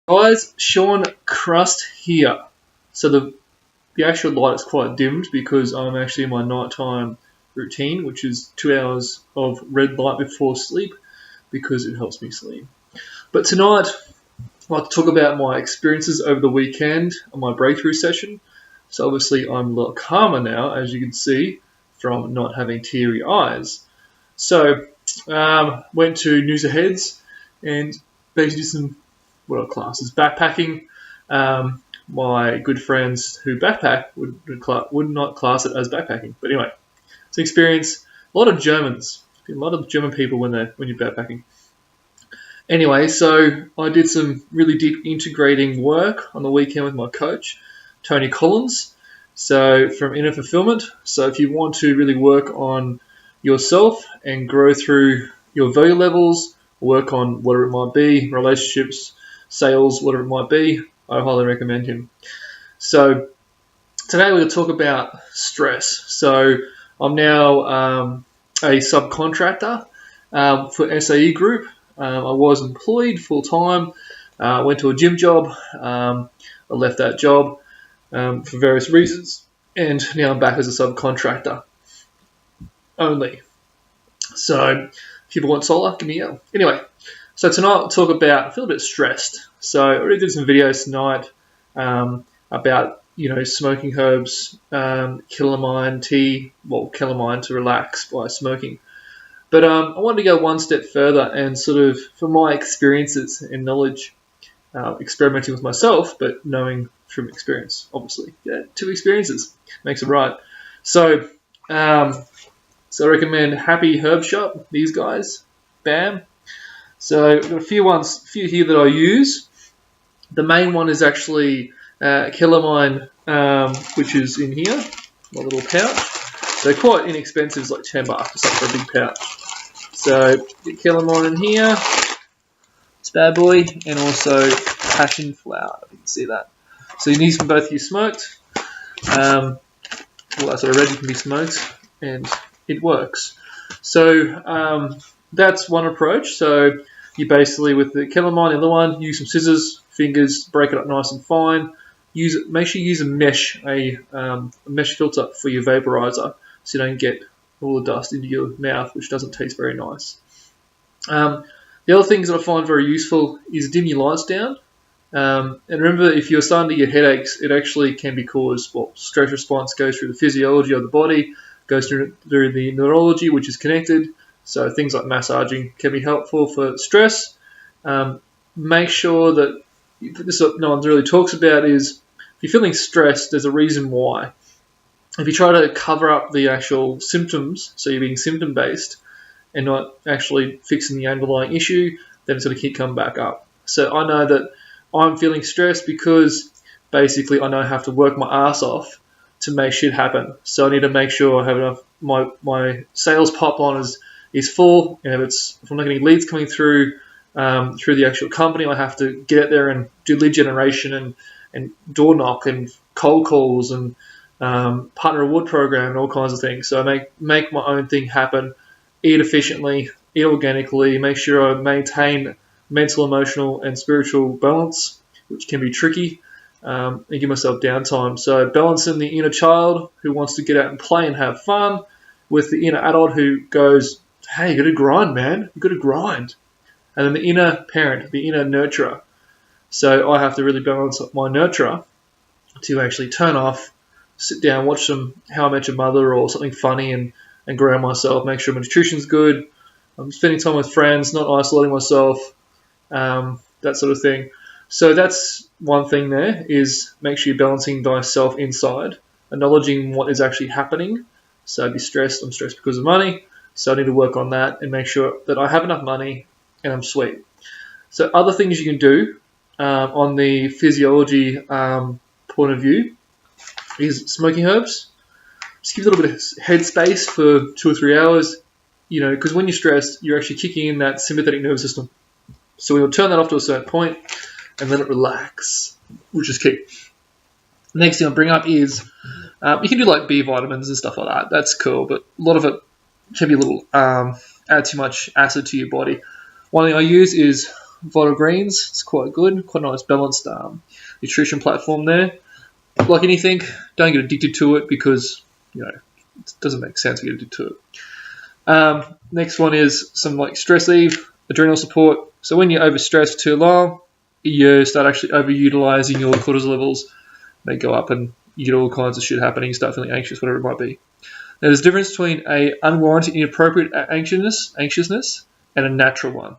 Guys, Sean Crust here. So the actual light is quite dimmed because I'm actually in my nighttime routine, which is 2 hours of red light before sleep because it helps me sleep. But tonight, I'd like to talk about my experiences over the weekend on my breakthrough session. So obviously I'm a lot calmer now, as you can see, from not having teary eyes. So, went to Noosa Heads and basically did some what I class as backpacking. My good friends who backpack would not class it as backpacking. But anyway, it's an experience. A lot of Germans, a lot of German people when you're backpacking. Anyway, so I did some really deep integrating work on the weekend with my coach, Tony Collins. So from Inner Fulfillment. So if you want to really work on yourself and grow through your value levels, work on whatever it might be, relationships, sales, whatever it might be, I highly recommend him. So today we're going to talk about stress. So I'm now a subcontractor for SAE Group. I was employed full-time, went to a gym job. I left that job for various reasons, and now I'm back as a subcontractor only. So if people want solar, give me a yell. Anyway, so tonight I'll talk about, I feel a bit stressed. So I already did some videos tonight about, smoking herbs, calamine tea, calamine to relax by smoking. But I wanted to go one step further and sort of, from my experiences and knowledge, experimenting with myself, but knowing from experience, obviously. Yeah, 2 experiences makes it right. So, I recommend Happy Herb Shop, these guys. Bam. So I've got a few here that I use. The main one is actually calamine, which is in here, my little pouch. They're quite inexpensive, it's like $10 or something for a big pouch. So get calamine in here, this bad boy, and also passion flower, if you can see that. So you need them both you smoked. That's already can be smoked, and it works. So that's one approach. So you basically, with the calamine, the other one, use some scissors, fingers, break it up nice and fine. Make sure you use a mesh filter for your vaporizer, so you don't get all the dust into your mouth, which doesn't taste very nice. The other things that I find very useful is dim your lights down. And remember, if you're starting to get headaches, it actually can be caused, stress response goes through the physiology of the body, goes through the neurology, which is connected. So things like massaging can be helpful for stress. Make sure that this is what no one really talks about is if you're feeling stressed, there's a reason why. If you try to cover up the actual symptoms, so you're being symptom-based and not actually fixing the underlying issue, then it's going to keep coming back up. So I know that I'm feeling stressed because basically I know I have to work my ass off to make shit happen. So I need to make sure I have enough, my sales pipeline is full, and if I'm not getting leads coming through the actual company, I have to get out there and do lead generation and door knock and cold calls and partner reward program and all kinds of things. So I make my own thing happen, eat efficiently, eat organically, make sure I maintain mental, emotional, and spiritual balance, which can be tricky, and give myself downtime. So balancing the inner child who wants to get out and play and have fun with the inner adult who goes, hey, you got to grind, man. You got to grind. And then the inner parent, the inner nurturer. So I have to really balance my nurturer to actually turn off, sit down, watch some How I Met Your Mother or something funny and ground myself, make sure my nutrition's good. I'm spending time with friends, not isolating myself, that sort of thing. So that's one thing there is make sure you're balancing thyself inside, acknowledging what is actually happening. So I'm stressed because of money. So I need to work on that and make sure that I have enough money and I'm sweet. So other things you can do on the physiology point of view is smoking herbs. Just give it a little bit of headspace for 2 or 3 hours, because when you're stressed, you're actually kicking in that sympathetic nervous system. So we'll turn that off to a certain point and let it relax, which is key. The next thing I'll bring up is you can do like B vitamins and stuff like that. That's cool, but a lot of it can be a little add too much acid to your body. One thing I use is Vital Greens. It's quite good, quite a nice balanced nutrition platform there. Like anything, don't get addicted to it because, it doesn't make sense to get addicted to it. Next one is some like stress leave, adrenal support. So when you're overstressed too long, you start actually overutilizing your cortisol levels. They go up and you get all kinds of shit happening. You start feeling anxious, whatever it might be. Now, there's a difference between a unwarranted, inappropriate anxiousness and a natural one.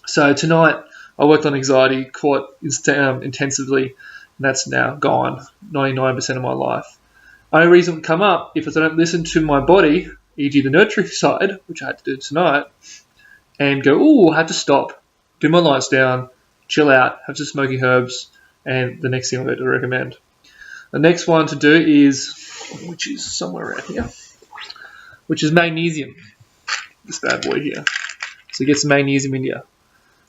So tonight, I worked on anxiety quite intensively, and that's now gone, 99% of my life. Only reason it would come up if I don't listen to my body, e.g. the nurturing side, which I had to do tonight, and go, I have to stop, do my lights down, chill out, have some smoking herbs, and the next thing I'm going to recommend. The next one to do is, which is somewhere around here, which is magnesium. This bad boy here. So get some magnesium in you.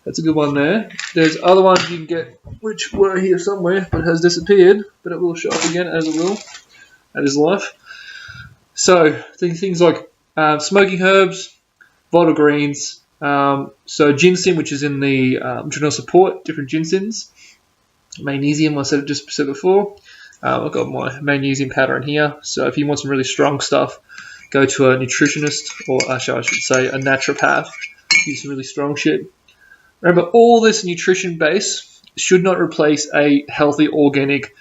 That's a good one there. There's other ones you can get, which were here somewhere, but has disappeared, but it will show up again, as it will. That is life. So things like smoking herbs, vital greens, so ginseng, which is in the adrenal support, different ginsengs. Magnesium, I said before. I've got my magnesium powder in here. So if you want some really strong stuff, go to a nutritionist, or actually I should say a naturopath. Use some really strong shit. Remember, all this nutrition base should not replace a healthy, organic,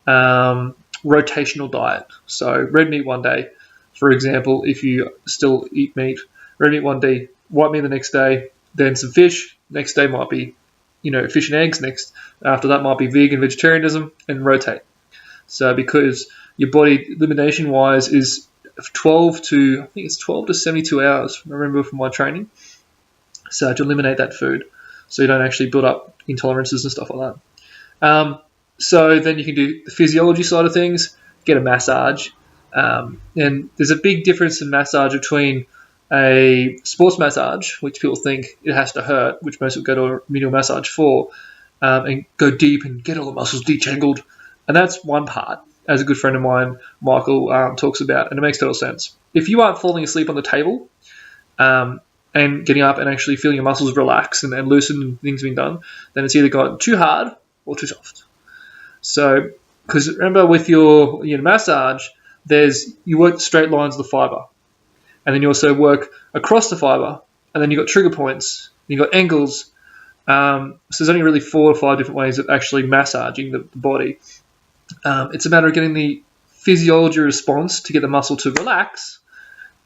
rotational diet. So red meat one day, for example, if you still eat meat, red meat one day, white meat the next day, then some fish. Next day might be, fish and eggs. Next, after that might be vegan, vegetarianism, and rotate. So because your body, elimination-wise, is 12 to 72 hours, I remember from my training. So to eliminate that food, so you don't actually build up intolerances and stuff like that. So then you can do the physiology side of things, get a massage. And there's a big difference in massage between a sports massage, which people think it has to hurt, which most people go to a manual massage for, and go deep and get all the muscles detangled. And that's one part, as a good friend of mine, Michael, talks about, and it makes total sense. If you aren't falling asleep on the table and getting up and actually feeling your muscles relax and loosen and things being done, then it's either gotten too hard or too soft. So, because remember with your massage, you work the straight lines of the fiber, and then you also work across the fiber, and then you've got trigger points, you've got angles. So there's only really 4 or 5 different ways of actually massaging the body. It's a matter of getting the physiology response to get the muscle to relax,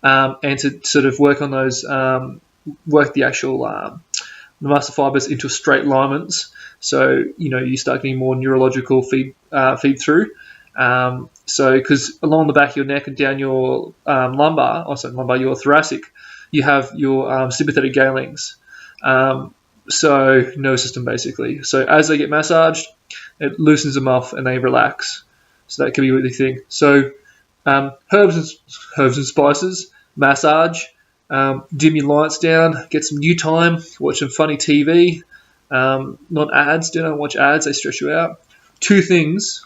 and to sort of work on those, work the actual the muscle fibers into straight alignments. So you start getting more neurological feed through. So because along the back of your neck and down your your thoracic, you have your sympathetic ganglion's. So nervous system basically. So as they get massaged, it loosens them off and they relax. So that can be a really thing. So herbs and spices, massage, dim your lights down, get some new time, watch some funny TV, not ads. Do not watch ads; they stress you out. Two things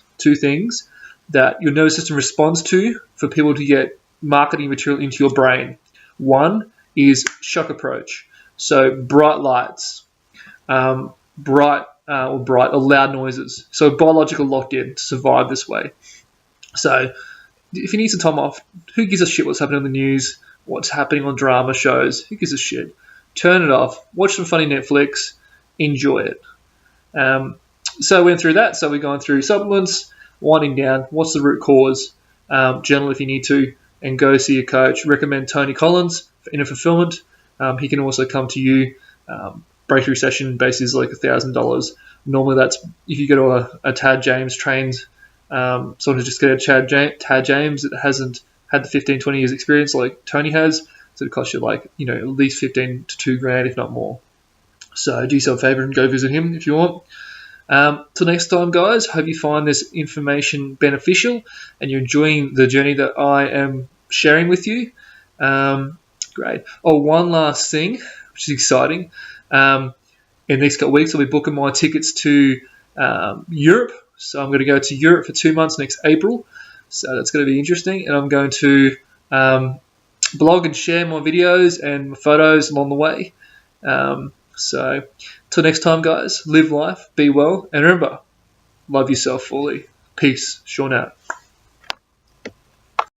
that your nervous system responds to for people to get marketing material into your brain. One is shock approach. So bright lights, bright or loud noises. So biological locked in to survive this way. So if you need some time off, who gives a shit what's happening on the news, what's happening on drama shows? Who gives a shit? Turn it off. Watch some funny Netflix. Enjoy it. So we went through that. So we're going through supplements, winding down. What's the root cause? Journal if you need to, and go see your coach. Recommend Tony Collins for inner fulfillment. He can also come to you. Breakthrough session base is like $1,000. Normally that's if you go to a Tad James trained, someone who's just got a Tad James that hasn't had the 15, 20 years experience like Tony has. So it costs you like, at least 15 to $2,000, if not more. So do yourself a favor and go visit him if you want. Till next time, guys, hope you find this information beneficial and you're enjoying the journey that I am sharing with you. Great. Oh, one last thing, which is exciting. In the next couple of weeks, I'll be booking my tickets to Europe. So I'm going to go to Europe for 2 months next April. So that's going to be interesting. And I'm going to blog and share my videos and my photos along the way. So, till next time, guys, live life, be well, and remember, love yourself fully. Peace. Sean out.